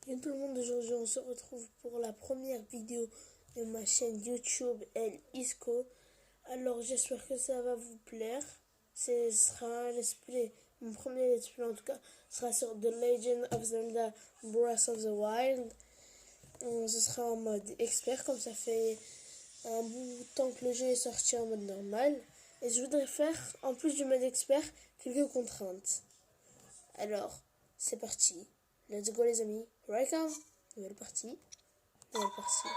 Et tout le monde, aujourd'hui on se retrouve pour la première vidéo de ma chaîne YouTube El Isco. Alors j'espère que ça va vous plaire. Ce sera un let's play, mon premier let's play en tout cas, sera sur The Legend of Zelda Breath of the Wild. Ce sera en mode expert, comme ça fait un bout de temps que le jeu est sorti en mode normal. Et je voudrais faire, en plus du mode expert, quelques contraintes. Alors, c'est parti. Let's go les amis. Right now. Nouvelle partie. Nouvelle partie.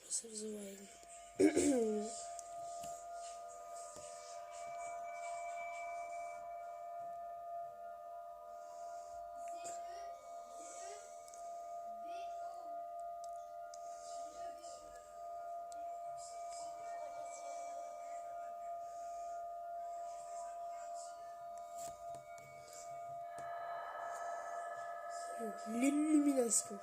Breath of the Wild. L'illumination.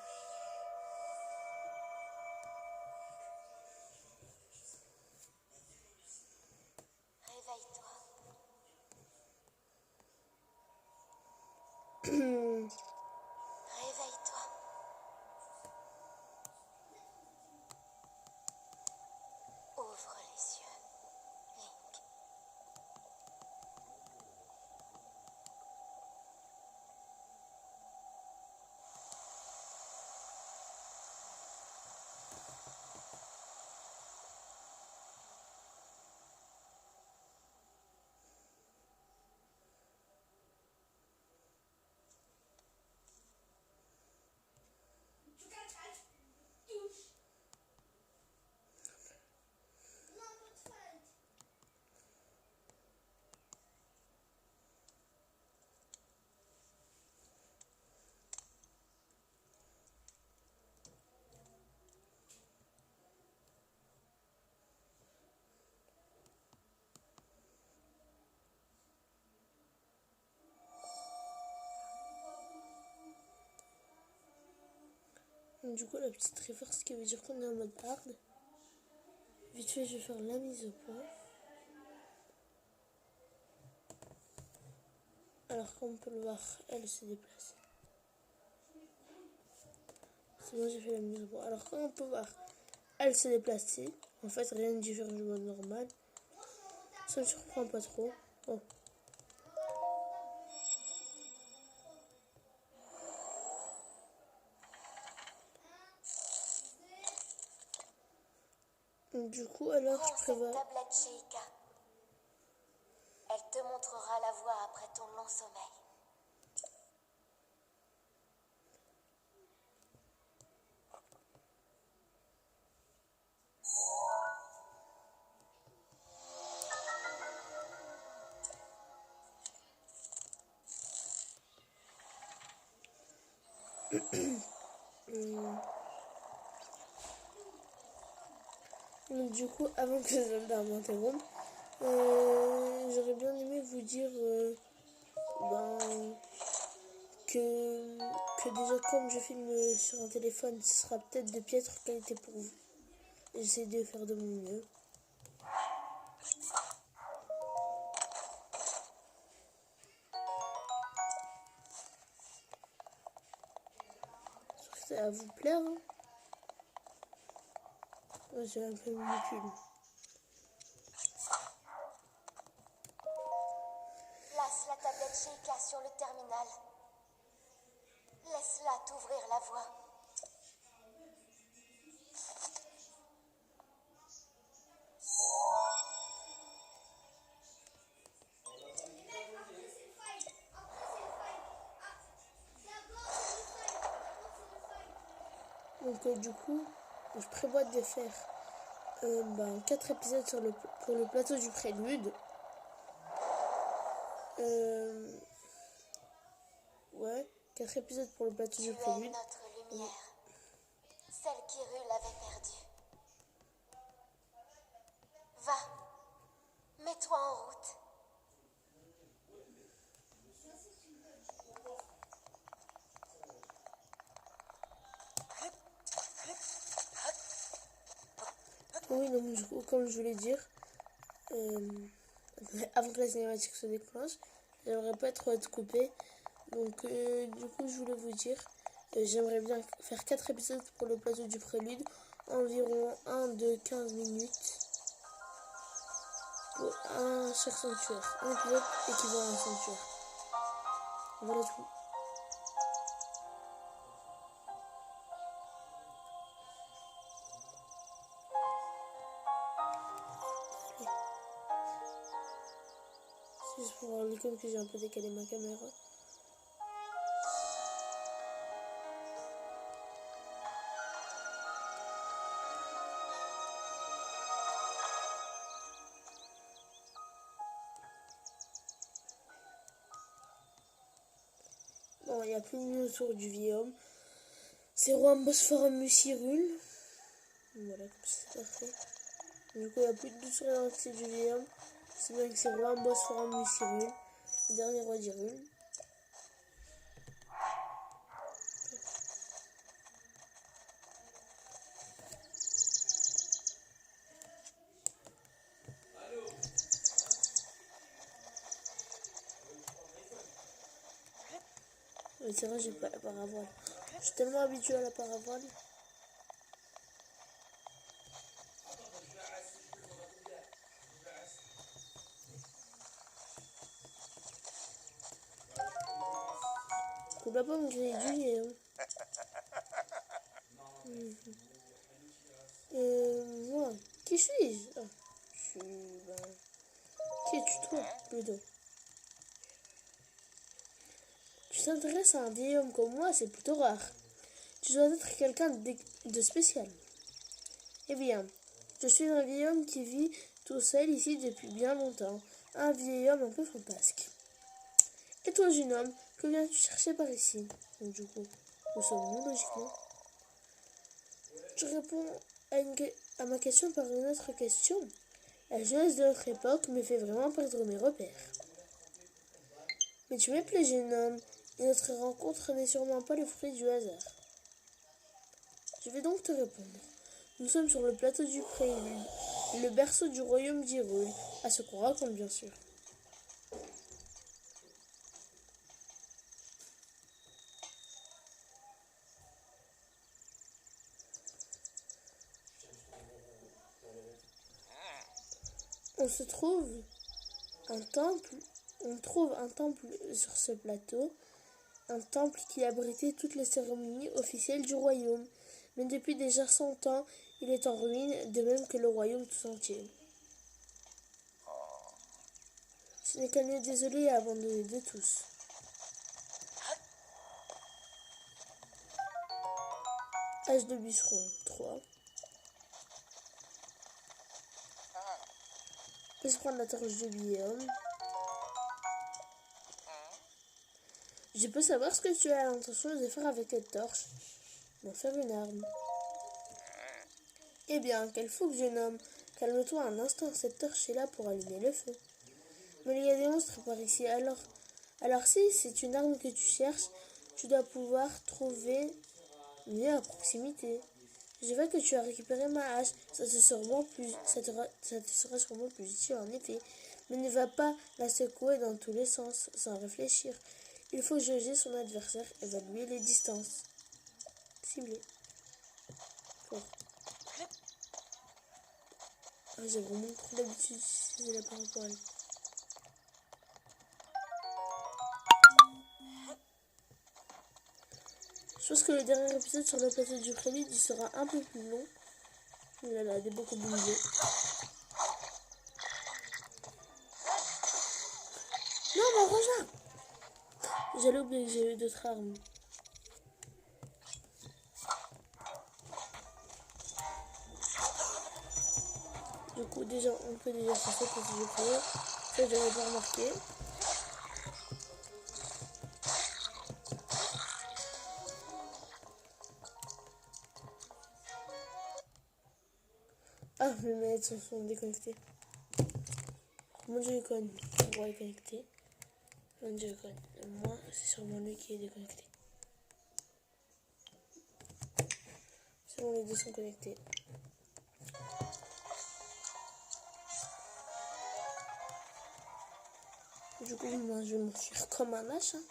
Réveille-toi. Réveille-toi. Ouvre les yeux, Link. Du coup, la petite reverse, ce qui veut dire qu'on est en mode hard. Vite fait, je vais faire la mise au point. Alors, comme on peut le voir, elle se déplace. C'est bon, j'ai fait la mise au point. Alors, comme on peut voir, elle s'est déplacée. En fait, rien ne diffère du mode normal. Ça ne surprend pas trop. Oh. Du coup, alors, Prends je cette prévois... tablette chez Ika. Elle te montrera la voie après ton long sommeil. Donc, du coup, avant que Zelda m'interrompe, j'aurais bien aimé vous dire que déjà, comme je filme sur un téléphone, ce sera peut-être de piètre qualité pour vous. J'essaie de faire de mon mieux. J'espère que ça va vous plaire. Hein. Ouais, j'ai un peu minuscule. Place la tablette chez Ika sur le terminal. Laisse-la t'ouvrir la voie. Donc, du coup, je prévois de faire 4 épisodes pour le plateau du prélude. Ouais, 4 épisodes pour le plateau Tu du es prélude. notre lumière. Celle qu'Hyrule avait perdue. Va, mets-toi en route. Oui, donc du coup, comme je voulais dire, avant que la cinématique se déclenche, j'aimerais pas trop être coupée. Donc du coup, je voulais vous dire, j'aimerais bien faire 4 épisodes pour le plateau du prélude, environ 1 de 15 minutes pour un chaque sanctuaire. Un épisode équivalent à un sanctuaire. Voilà tout. C'est juste pour voir le compte que j'ai un peu décalé ma caméra. Bon, il n'y a plus de nuit autour du vieil homme. C'est roi Bosphorus Cyril. Voilà, comme ça c'est parfait. Du coup, il n'y a plus de doute sur l'identité du vieil homme. C'est bien que c'est roi Bosphorus Cyril, le dernier roi d'Hyrule. Mais c'est vrai, j'ai pas la paravoile. Je suis tellement habituée à la paravoile. Qu'on doit pas me griller du nez. Hein. Moi, qui suis-je? Je suis. Qui es-tu toi, plutôt? Tu t'intéresses à un vieil homme comme moi, c'est plutôt rare. Tu dois être quelqu'un de spécial. Eh bien, je suis un vieil homme qui vit tout seul ici depuis bien longtemps. Un vieil homme un peu fantasque. Et toi, jeune homme, que viens-tu chercher par ici? Donc, du coup, où sommes-nous, logiquement? Je réponds à ma question par une autre question. La jeunesse de notre époque me fait vraiment perdre mes repères. Mais tu m'épelais, jeune homme, et notre rencontre n'est sûrement pas le fruit du hasard. Je vais donc te répondre. Nous sommes sur le plateau du Prélude, le berceau du royaume d'Hyrule, à ce qu'on raconte bien sûr. On trouve un temple sur ce plateau, un temple qui abritait toutes les cérémonies officielles du royaume. Mais depuis déjà 100 ans, il est en ruine, de même que le royaume tout entier. Ce n'est qu'un lieu désolé et abandonné de tous. Âge de bûcheron, 3. Laisse prendre la torche de Guillaume. Je peux savoir ce que tu as l'intention de faire avec cette torche. D'en faire une arme. Eh bien, quel fou, jeune homme. Calme-toi un instant, cette torche est là pour allumer le feu. Mais il y a des monstres par ici, alors si c'est une arme que tu cherches, tu dois pouvoir trouver mieux à proximité. Je vois que tu as récupéré ma hache, ça te sera sûrement plus utile en effet. Mais ne va pas la secouer dans tous les sens, sans réfléchir. Il faut jauger son adversaire, évaluer les distances. Cibler. Fort. Ah, j'ai vraiment trop l'habitude d'utiliser la parabole. Je pense que le dernier épisode sur le plateau du Prélude, il sera un peu plus long. Il a des beaucoup de milieux. Non, mais rejoins. J'allais oublier que j'ai eu d'autres armes. Du coup, déjà, on peut déjà faire ça pour ce jeu. Ça, je n'avais pas remarqué. Ah, mes manettes sont déconnectées. Mon Joy-Con est connecté. Mon Joy-Con. Moi, c'est sûrement lui qui est déconnecté. C'est bon, les deux sont connectés. Du coup, moi, je vais m'enfuir comme un lâche. Hein.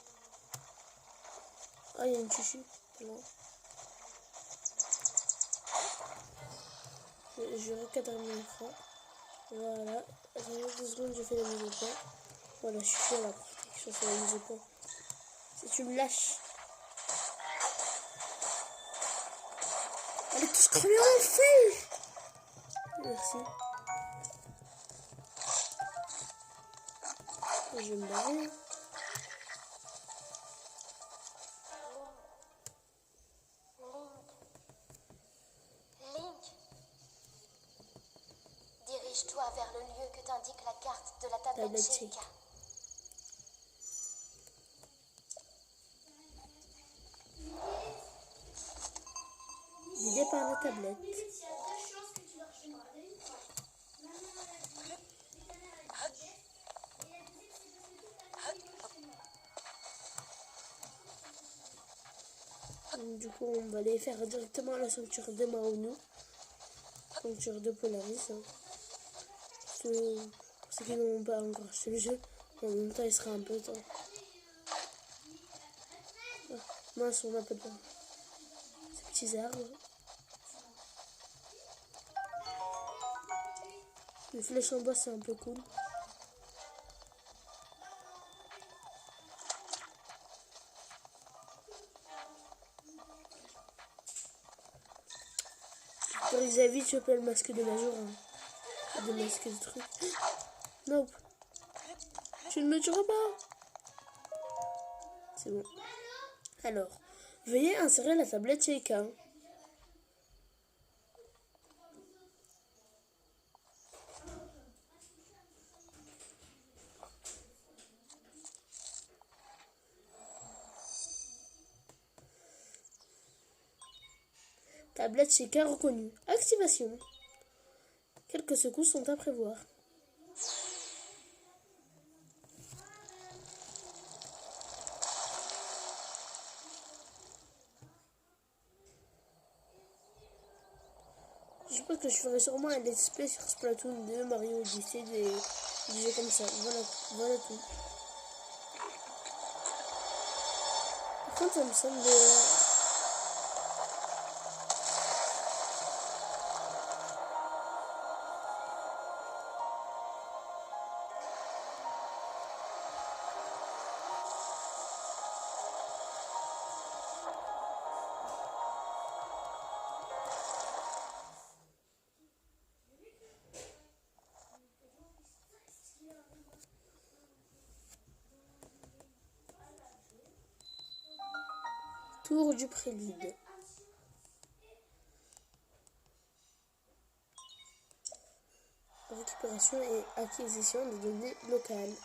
Ah, il y a une chuchu. Non. Je recadre mon écran. Voilà. Attendez 2 secondes, je fais la mise au point. Voilà, je suis à la protection sur la mise au point. Si tu me lâches. Elle est tous crevée en feu. Merci. Je vais me barrer. Link, dirige-toi vers le lieu que t'indique la carte de la tablette Sheikah. Guidé par la tablette. Du coup, on va les faire directement à la ceinture de Maonou. Ceinture de Polaris. Hein. Pour ceux qui n'ont pas encore acheté le jeu, en même temps, il sera un peu temps. Ah, mince, on n'a pas de temps. Ces petits arbres. Les flèches en bas, c'est un peu cool. Ils avaient chopé le masque de Major. Hein. Le masque de truc. Nope. Tu ne me tueras pas. C'est bon. Alors, veuillez insérer la tablette Sheikah. Tablette Sheikah reconnue. Activation. Quelques secousses sont à prévoir. Je pense que je ferai sûrement un let's play sur Splatoon 2, Mario Odyssey, des jeux comme ça. Voilà tout. Par contre, ça me semble... Tour du prélude. Récupération et acquisition de données locales.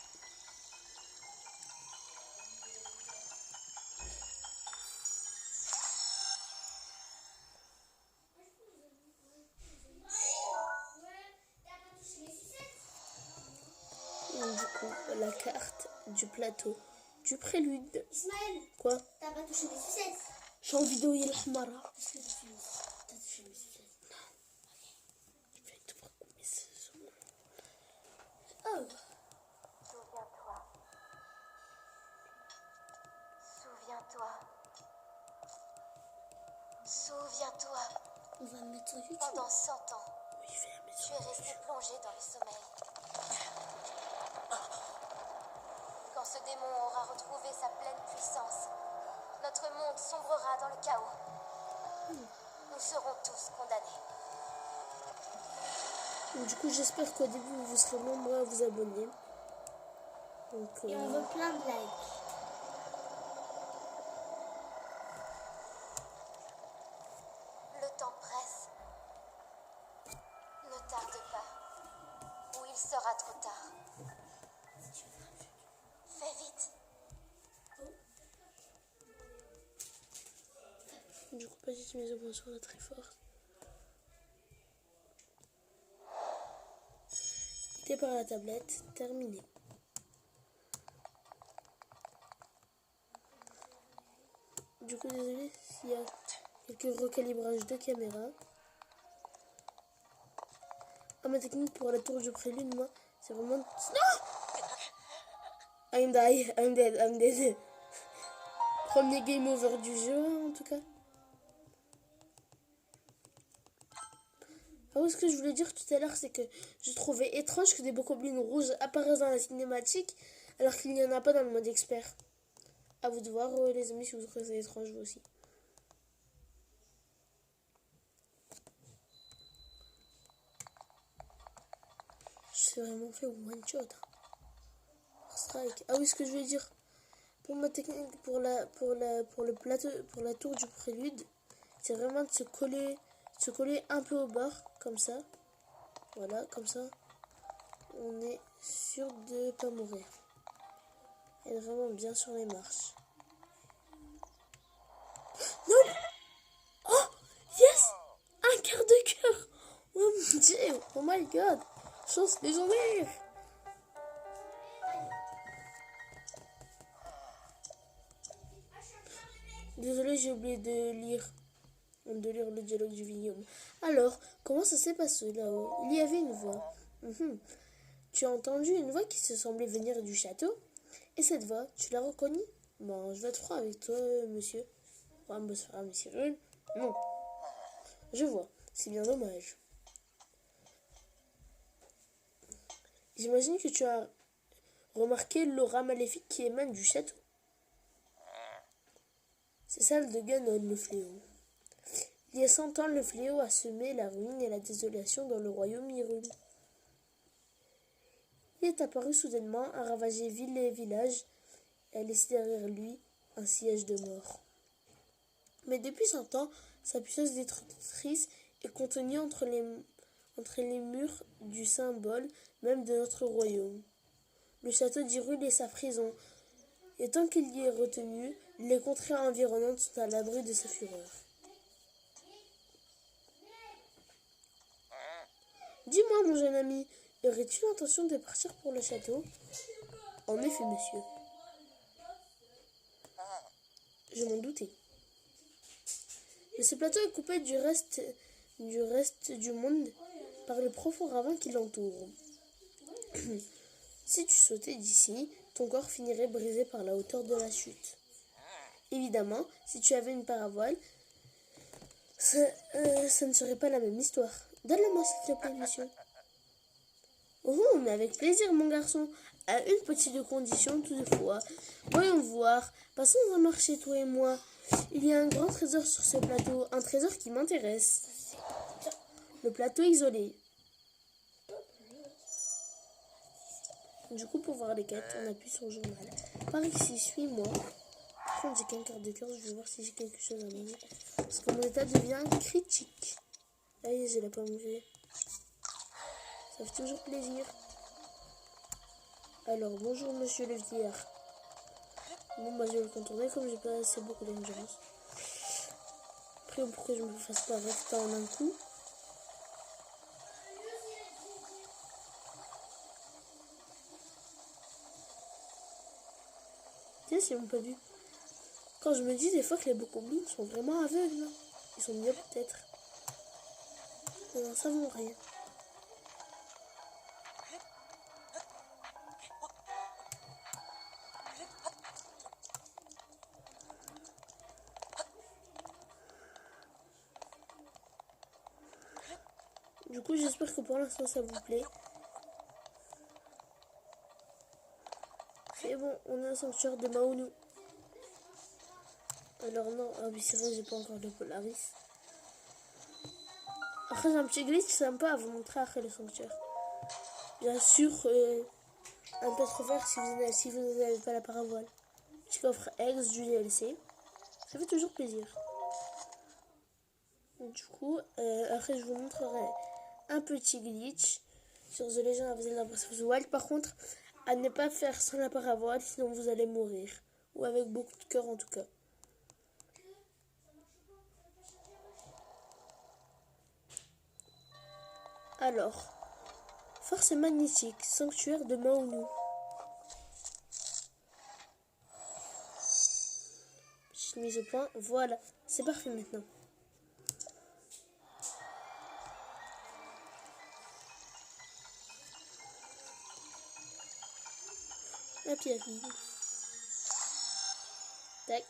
Du coup, la carte du plateau du prélude. Ismaël, Quoi? t'as pas touché les sucettes? Je suis en vidéo, il est Mara. Est-ce que t'as touché les sucettes? Non. Je vais tout voir couper ce son. Oh. Souviens-toi. Souviens-toi. Souviens-toi. On va le mettre sur YouTube. Pendant 100 ans, Oui, je vais la mettre tu sur es YouTube. resté plongé dans le sommeil. Quand ce démon aura retrouvé sa pleine puissance, notre monde sombrera dans le chaos. Nous serons tous condamnés. Du coup, j'espère qu'au début, vous serez nombreux à vous abonner. Donc, Et on veut plein de likes. Le temps presse. Ne tarde pas, ou il sera trop tard. Fais vite. du coup, petite mise au point sur la très forte. Quitté par la tablette, terminé. Du coup, désolé s'il y a quelques recalibrages de caméra. Ah, ma technique pour la tour du prélude, moi, c'est vraiment... Non! I'm die, I'm dead, I'm dead. Premier game over du jeu, en tout cas. Ah oui, ce que je voulais dire tout à l'heure, c'est que je trouvais étrange que des bokoblins rouges apparaissent dans la cinématique, alors qu'il n'y en a pas dans le mode expert. À vous de voir, les amis, si vous trouvez ça étrange, vous aussi. Je suis vraiment fait one shot. Strike. Ah oui, ce que je voulais dire. Pour ma technique, pour le plateau, pour la tour du prélude, c'est vraiment de se coller un peu au bord, comme ça. Voilà, comme ça. On est sûr de ne pas mourir. Être vraiment bien sur les marches. Non! Oh! Yes! Un quart de cœur! Oh mon dieu! Oh my god! Chance légendaire! Désolé, j'ai oublié de lire le dialogue du vignoble. Alors, comment ça s'est passé là-haut? Il y avait une voix. Tu as entendu une voix qui se semblait venir du château? Et cette voix, tu l'as reconnue? Bon, je vais être franc avec toi, monsieur. Monsieur. Non, je vois. C'est bien dommage. J'imagine que tu as remarqué l'aura maléfique qui émane du château. C'est celle de Ganon, le fléau. Il y a 100 ans, le fléau a semé la ruine et la désolation dans le royaume Hyrule. Il est apparu soudainement, a ravagé ville et village, et a laissé derrière lui un siège de mort. Mais depuis 100 ans, sa puissance destructrice est contenue entre les murs du symbole même de notre royaume. Le château d'Hyrule est sa prison, et tant qu'il y est retenu, les contrées environnantes sont à l'abri de sa fureur. Dis-moi, mon jeune ami, aurais-tu l'intention de partir pour le château? En effet, monsieur. Je m'en doutais. Mais ce plateau est coupé du reste du monde par le profond ravin qui l'entoure. Si tu sautais d'ici, ton corps finirait brisé par la hauteur de la chute. Évidemment, si tu avais une paravoile, ça ne serait pas la même histoire. Donne-la-moi, s'il te plaît, monsieur. Oh, mais avec plaisir, mon garçon. À une petite condition, toutefois. Voyons voir. Passons un marché, toi et moi. Il y a un grand trésor sur ce plateau. Un trésor qui m'intéresse. Le plateau isolé. Du coup, pour voir les quêtes, on appuie sur le journal. Par ici, suis-moi. Par contre, j'ai qu'un quart de cœur. Je vais voir si j'ai quelque chose à manger. Parce que mon état devient critique. Allez, j'ai la pomme mangée. Ça fait toujours plaisir. Alors, bonjour, monsieur le vieillard. Bon, bah, je vais le contourner comme j'ai pas assez beaucoup d'endurance. Après, pourquoi je me fasse pas rester en un coup. Tiens, ils m'ont pas vu. Quand je me dis des fois que les bokoblins sont vraiment aveugles. Ils sont mieux peut-être. Non, ça vaut rien. Du coup, j'espère que pour l'instant ça vous plaît. C'est bon, on a un sanctuaire de Maonou. Alors non, ah oui c'est vrai, j'ai pas encore de Polaris. Après j'ai un petit glitch sympa à vous montrer après le sanctuaire. Bien sûr, un peu vert si vous n'avez pas la paravoile. Petit coffre ex du DLC. Ça fait toujours plaisir. Du coup, après je vous montrerai un petit glitch sur The Legend of Zelda Breath of the Wild. Par contre, à ne pas faire sans la paravoile, sinon vous allez mourir. Ou avec beaucoup de cœur en tout cas. Alors, force magnétique, sanctuaire de Maonou. Petite mise au point, voilà, c'est parfait maintenant. tapis à fil. Tac.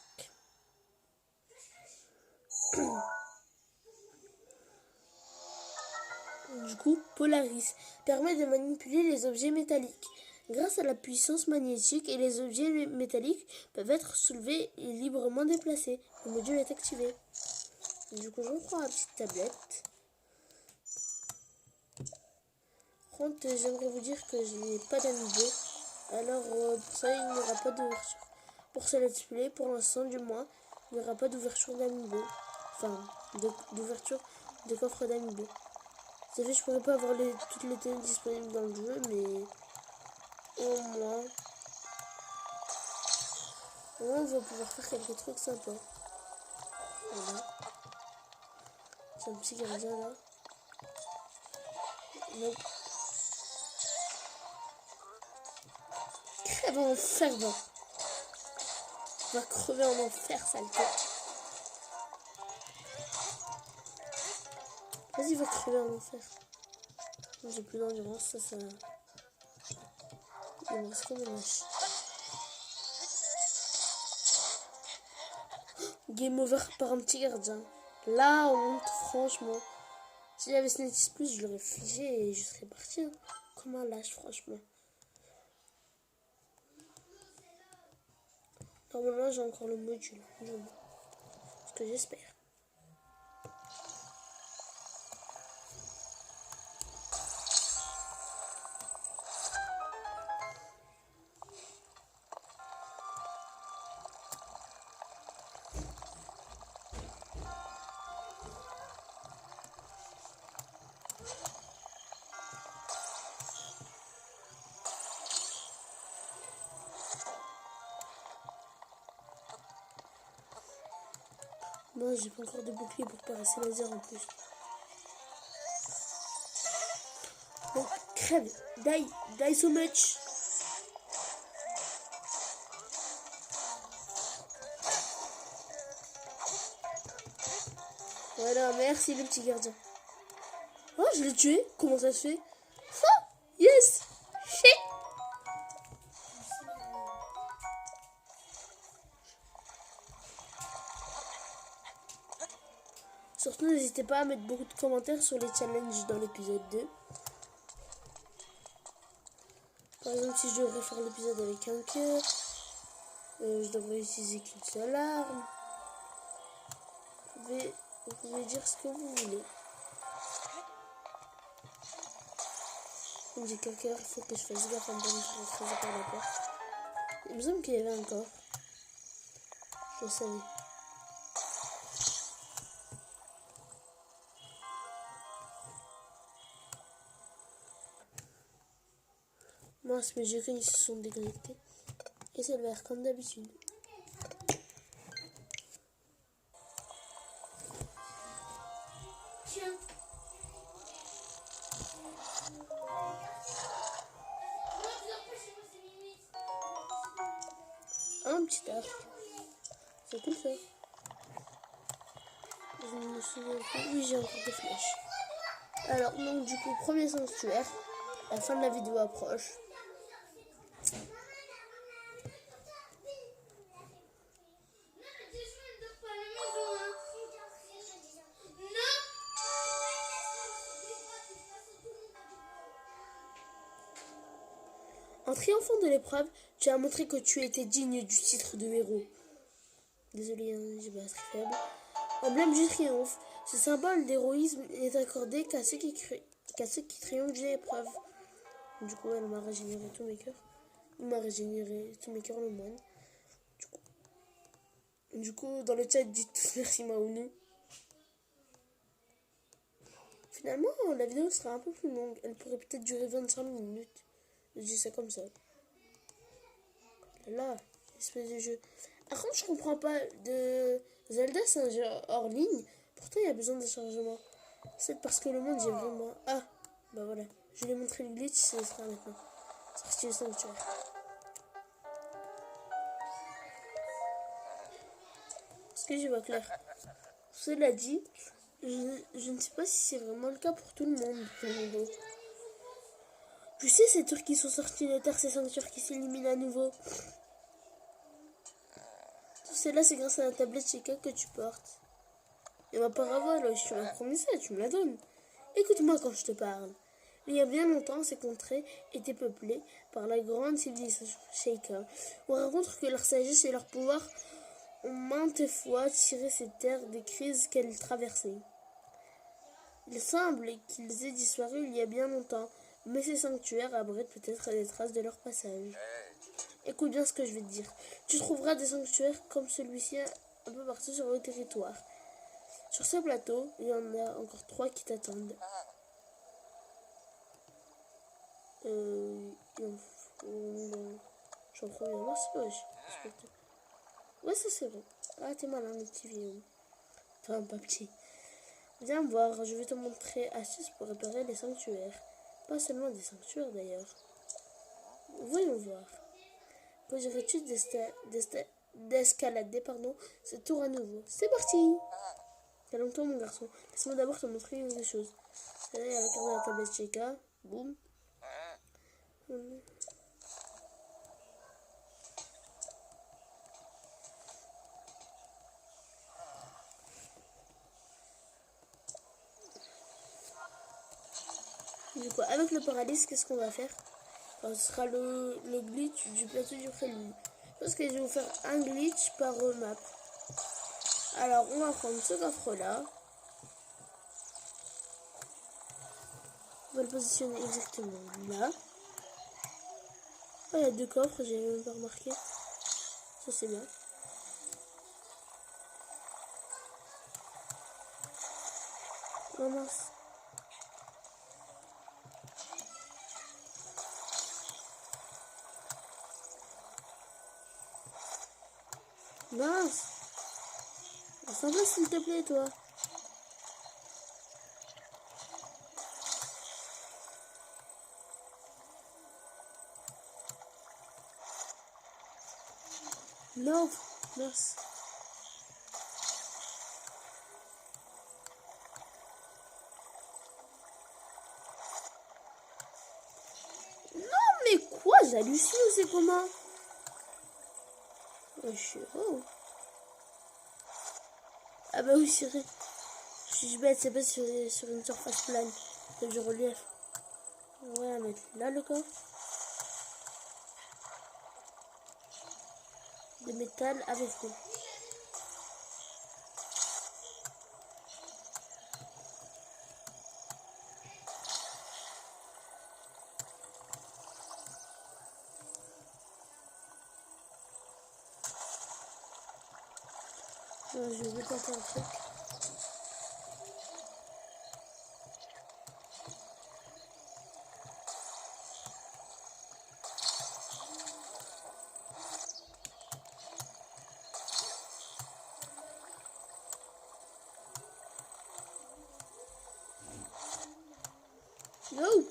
Du coup, Polaris permet de manipuler les objets métalliques. Grâce à la puissance magnétique, et les objets métalliques peuvent être soulevés et librement déplacés. Le module est activé. Du coup, je prends la petite tablette. Par contre, j'aimerais vous dire que je n'ai pas d'amiibo. Alors, pour ça, il n'y aura pas d'ouverture. Pour ce let's play, pour l'instant du moins, il n'y aura pas d'ouverture d'amiibo. Enfin, d'ouverture de coffre d'amiibo. Ça fait que je pourrais pas avoir toutes les tenues disponibles dans le jeu, mais au moins on va pouvoir faire quelques trucs sympas. Voilà. C'est un petit gardien là. Donc, crève en enfer, va. Va crever en enfer, saleté. Vas-y, va crever en enfer. J'ai plus d'endurance, ça. Il me reste comme un lâche. Game over par un petit gardien. La honte, franchement. Si j'avais Snetis Plus, je l'aurais figé et je serais parti. Hein. Comme un lâche, franchement. Normalement, j'ai encore le module. Ce que j'espère. Moi, j'ai pas encore de bouclier pour passer laser en plus. Donc, crève, die so much. Voilà, merci le petit gardien. Oh, je l'ai tué. Comment ça se fait? Ah, yes. Shit. Surtout, n'hésitez pas à mettre beaucoup de commentaires sur les challenges dans l'épisode 2. Par exemple, si je devrais faire l'épisode avec un cœur, je devrais utiliser qu'une seule arme. Vous pouvez dire ce que vous voulez. Comme j'ai qu'un cœur, il faut que je fasse gaffe à ne pas me faire écraser par la porte. Il me semble qu'il y avait un corps. Je le savais. Mince, mes jeux se sont déconnectés. Et c'est le vert comme d'habitude. Tiens. Un petit arc. C'est cool ça. Je me souviens plus. Oui, j'ai encore des flèches. Alors, donc du coup, premier sanctuaire. La fin de la vidéo approche. En triomphant de l'épreuve, tu as montré que tu étais digne du titre de héros. Désolé, hein, j'ai batterie faible. Emblème du triomphe. Ce symbole d'héroïsme n'est accordé qu'à ceux qui triomphent de l'épreuve. Du coup, elle m'a régénéré tous mes cœurs. Il m'a régénéré tous mes cœurs, le moine. Du coup, dans le chat, dites tous merci Maounou. Finalement, la vidéo sera un peu plus longue. Elle pourrait peut-être durer 25 minutes. Je dis ça comme ça. Là, espèce de jeu. Par contre, je comprends pas. De Zelda, c'est un jeu hors ligne. Pourtant, il y a besoin de chargement. C'est parce que le monde, j'ai vraiment... Ah, bah voilà. Je vais montrer le glitch, ça sera maintenant. Sorti le sanctuaire. Est-ce que je vois clair? Cela dit, je ne sais pas si c'est vraiment le cas pour tout le monde. Tu sais, ces tours qui sont sortis de terre, ces sanctuaires qui s'éliminent à nouveau. Tout cela, c'est grâce à la tablette Sheikah que tu portes. Et ma parabole, tu m'as promis ça, tu me la donnes. Écoute-moi quand je te parle. Il y a bien longtemps, ces contrées étaient peuplées par la grande civilisation Sheikah. On raconte que leur sagesse et leur pouvoir ont maintes fois tiré ces terres des crises qu'elles traversaient. Il semble qu'ils aient disparu il y a bien longtemps, mais ces sanctuaires abritent peut-être des traces de leur passage. Écoute bien ce que je vais te dire. Tu trouveras des sanctuaires comme celui-ci un peu partout sur le territoire. Sur ce plateau, il y en a encore 3 qui t'attendent. J'en prends bien. Merci, wesh. Ouais, ça c'est vrai. Ah, t'es malin, le petit vieux. Enfin, pas petit. Viens voir, je vais te montrer astuces pour réparer les sanctuaires. Pas seulement des sanctuaires d'ailleurs. Voyons voir. Que dirais-tu d'escalader ce tour à nouveau? C'est parti! Calme-toi mon garçon. Laisse-moi d'abord te montrer une des choses. Allez, à la carte de la tablette Sheikah. Boum. Du coup, avec le paralyse, qu'est-ce qu'on va faire? Ce sera le glitch du plateau du prélude. Parce que je vais vous faire un glitch par map. Alors, on va prendre ce coffre-là. On va le positionner exactement là. Oh, il y a 2 coffres, j'ai même pas remarqué. Ça, c'est bien. Oh mince. Mince. Sympa s'il te plaît, toi. Non. Mince. Non, mais quoi? J'hallucine ou c'est comment? Oh, je suis... Oh. Ah bah oui, c'est vrai. Je suis bête, c'est pas sur une surface plane. C'est du relief. On va mettre là le coffre. De métal avec vous. Je vais tenter un truc. No!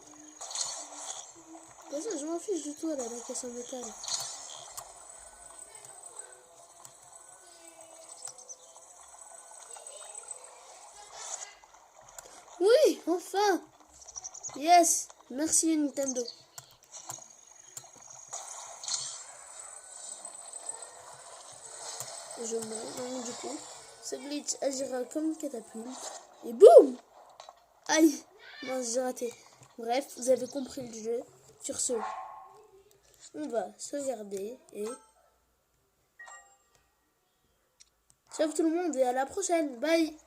Ça, je m'en fiche du tout là, la caisse en métal. Oui, enfin! Yes! Merci Nintendo. Je meurs, donc du coup, ce glitch agira comme une catapulte. Et boum! Aïe! Mince, j'ai raté. Bref, vous avez compris le jeu. Sur ce, on va sauvegarder et... Ciao tout le monde et à la prochaine. Bye!